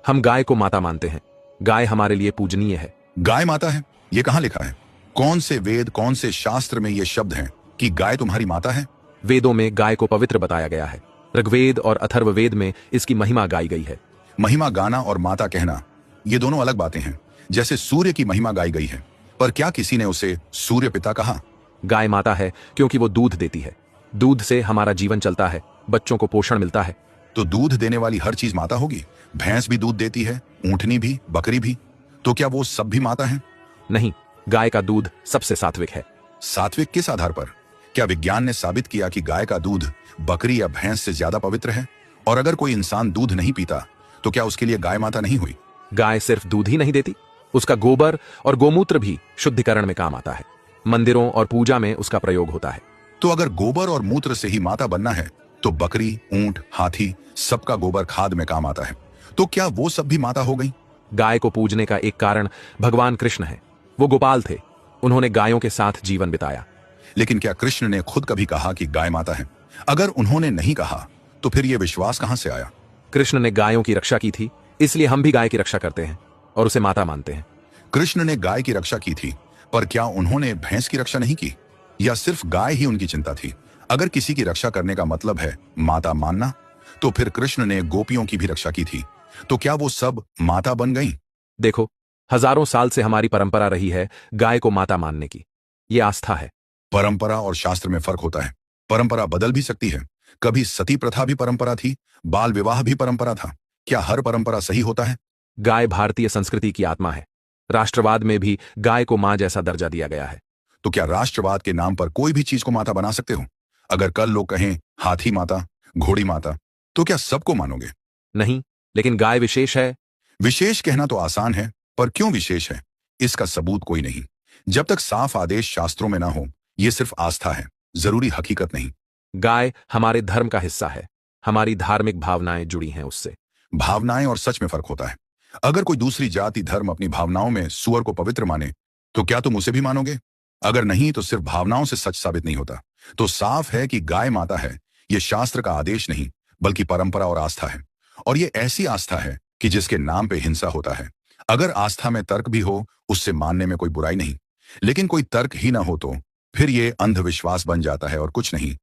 हम गाय को माता मानते हैं। गाय हमारे लिए पूजनीय है। गाय माता है, ये कहाँ लिखा है? कौन से वेद, कौन से शास्त्र में ये शब्द हैं कि गाय तुम्हारी माता है? वेदों में गाय को पवित्र बताया गया है। ऋग्वेद और अथर्ववेद में इसकी महिमा गाई गई है। महिमा गाना और माता कहना, ये दोनों अलग बातें हैं। जैसे सूर्य की महिमा गाई गई है, पर क्या किसी ने उसे सूर्य पिता कहा? गाय माता है क्योंकि वो दूध देती है। दूध से हमारा जीवन चलता है, बच्चों को पोषण मिलता है। तो दूध देने वाली हर चीज माता होगी? भैंस भी दूध देती है, ऊंटनी भी, बकरी भी। तो क्या वो सब भी माता हैं? नहीं, गाय का दूध सबसे सात्विक है। सात्विक किस आधार पर? क्या विज्ञान ने साबित किया कि गाय का दूध बकरी या भैंस से ज्यादा पवित्र है? और अगर कोई इंसान दूध नहीं पीता तो क्या उसके लिए गाय माता नहीं हुई? गाय सिर्फ दूध ही नहीं देती, उसका गोबर और गोमूत्र भी शुद्धिकरण में काम आता है। मंदिरों और पूजा में उसका प्रयोग होता है। तो अगर गोबर और मूत्र से ही माता बनना है तो बकरी, ऊंट, हाथी, सबका गोबर खाद में काम आता है। तो क्या वो सब भी माता हो गई? गाय को पूजने का एक कारण भगवान कृष्ण है। वो गोपाल थे, उन्होंने गायों के साथ जीवन बिताया। लेकिन क्या कृष्ण ने खुद कभी कहा कि गाय माता है? अगर उन्होंने नहीं कहा तो फिर यह विश्वास कहां से आया? कृष्ण ने गायों की रक्षा की थी, इसलिए हम भी गाय की रक्षा करते हैं और उसे माता मानते हैं। कृष्ण ने गाय की रक्षा की थी, पर क्या उन्होंने भैंस की रक्षा नहीं की? या सिर्फ गाय ही उनकी चिंता थी? अगर किसी की रक्षा करने का मतलब है माता मानना, तो फिर कृष्ण ने गोपियों की भी रक्षा की थी। तो क्या वो सब माता बन गईं? देखो, हजारों साल से हमारी परंपरा रही है गाय को माता मानने की। ये आस्था है। परंपरा और शास्त्र में फर्क होता है। परंपरा बदल भी सकती है। कभी सती प्रथा भी परंपरा थी, बाल विवाह भी परंपरा था। क्या हर परंपरा सही होता है? गाय भारतीय संस्कृति की आत्मा है। राष्ट्रवाद में भी गाय को मां जैसा दर्जा दिया गया है। तो क्या राष्ट्रवाद के नाम पर कोई भी चीज को माता बना सकते हो? अगर कल लोग कहें हाथी माता, घोड़ी माता, तो क्या सबको मानोगे? नहीं, लेकिन गाय विशेष है। विशेष कहना तो आसान है, पर क्यों विशेष है, इसका सबूत कोई नहीं। जब तक साफ आदेश शास्त्रों में ना हो, यह सिर्फ आस्था है, जरूरी हकीकत नहीं। गाय हमारे धर्म का हिस्सा है। हमारी धार्मिक भावनाएं जुड़ी हैं उससे। भावनाएं और सच में फर्क होता है। अगर कोई दूसरी जाति धर्म अपनी भावनाओं में सुअर को पवित्र माने, तो क्या तुम उसे भी मानोगे? अगर नहीं, तो सिर्फ भावनाओं से सच साबित नहीं होता। तो साफ है कि गाय माता है, यह शास्त्र का आदेश नहीं, बल्कि परंपरा और आस्था है। और यह ऐसी आस्था है कि जिसके नाम पे हिंसा होता है। अगर आस्था में तर्क भी हो, उससे मानने में कोई बुराई नहीं। लेकिन कोई तर्क ही ना हो तो फिर यह अंधविश्वास बन जाता है और कुछ नहीं।